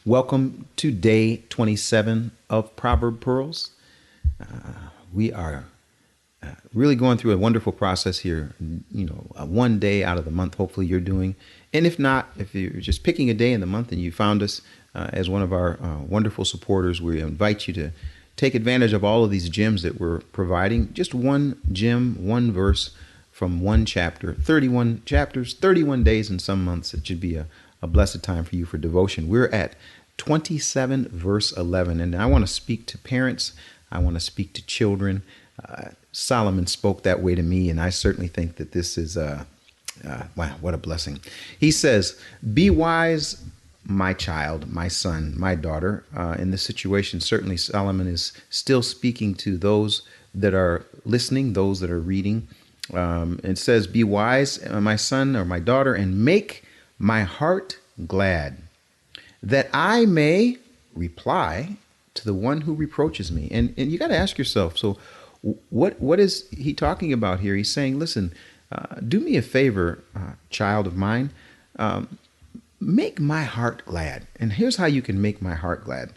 Welcome to day 27 of Proverb Pearls. We are really going through a wonderful process here. One day out of the month, hopefully you're doing. And if not, if you're just picking a day in the month and you found us as one of our wonderful supporters, we invite you to take advantage of all of these gems that we're providing. Just one gem, one verse from one chapter, 31 chapters, 31 days in some months. It should be a blessed time for you for devotion. We're at 27 verse 11, and I want to speak to parents. I want to speak to children. Solomon spoke that way to me, and I certainly think that this is wow, what a blessing. He says, "Be wise, my child, my son, my daughter." In this situation, certainly Solomon is still speaking to those that are listening, those that are reading. It says, "Be wise, my son or my daughter, and make my heart glad, that I may reply to the one who reproaches me." And you got to ask yourself, so what is he talking about here? He's saying, listen, do me a favor, child of mine, make my heart glad. And here's how you can make my heart glad.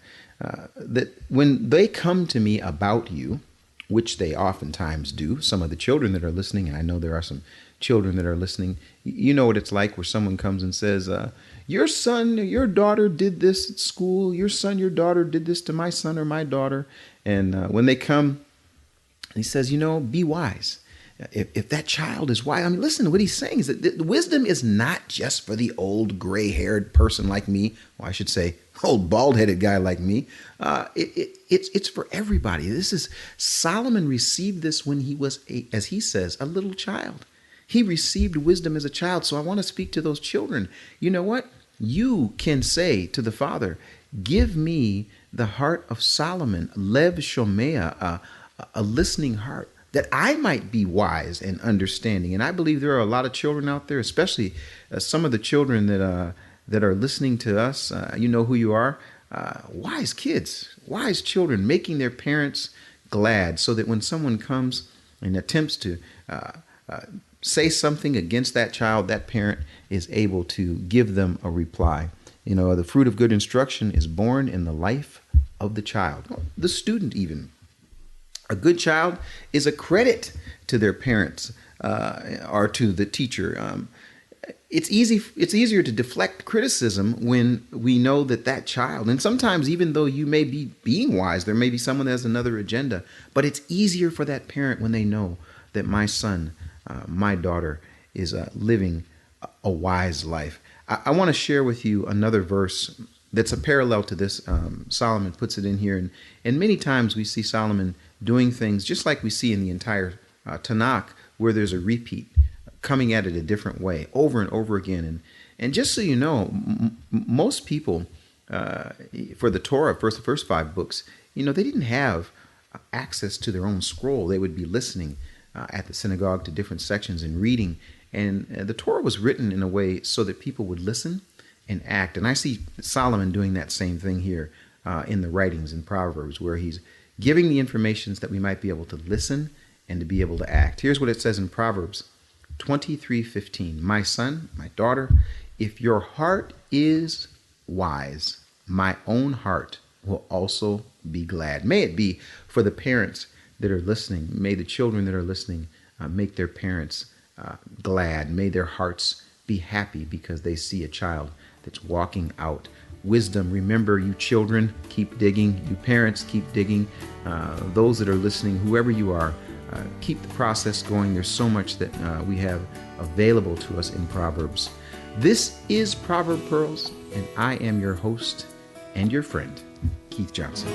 That when they come to me about you, which they oftentimes do, some of the children that are listening, and I know there are some children that are listening, you know what it's like where someone comes and says, your son or your daughter did this at school, your son, your daughter did this to my son or my daughter. And when they come, he says, be wise. If that child is wise, I mean, listen, what he's saying is that wisdom is not just for the old gray-haired person like me, or I should say, old bald-headed guy like me. It's for everybody. This is Solomon received this when he was, as he says, a little child. He received wisdom as a child. So I want to speak to those children. You know what? You can say to the Father, give me the heart of Solomon, Lev Shomea, a listening heart, that I might be wise and understanding. And I believe there are a lot of children out there, especially some of the children that are listening to us. You know who you are. Wise kids, wise children, making their parents glad, so that when someone comes and attempts to say something against that child, that parent is able to give them a reply. The fruit of good instruction is born in the life of the child, the student even. A good child is a credit to their parents or to the teacher. It's easier to deflect criticism when we know that child, and sometimes even though you may be being wise, there may be someone that has another agenda, but it's easier for that parent when they know that my son, my daughter is living a wise life. I want to share with you another verse that's a parallel to this. Solomon puts it in here, and many times we see Solomon doing things just like we see in the entire Tanakh, where there's a repeat, coming at it a different way over and over again. And just so you know, most people for the Torah, the first 5 books, they didn't have access to their own scroll. They would be listening at the synagogue to different sections and reading. And the Torah was written in a way so that people would listen and act. And I see Solomon doing that same thing here in the writings in Proverbs, where he's giving the information that we might be able to listen and to be able to act. Here's what it says in Proverbs 23:15. My son, my daughter, if your heart is wise, my own heart will also be glad. May it be for the parents that are listening. May the children that are listening make their parents glad. May their hearts be happy because they see a child that's walking out wisdom. Remember, you children, keep digging. You parents, keep digging. Those that are listening, whoever you are, keep the process going. There's so much that we have available to us in Proverbs. This is Proverb Pearls, and I am your host and your friend, Keith Johnson.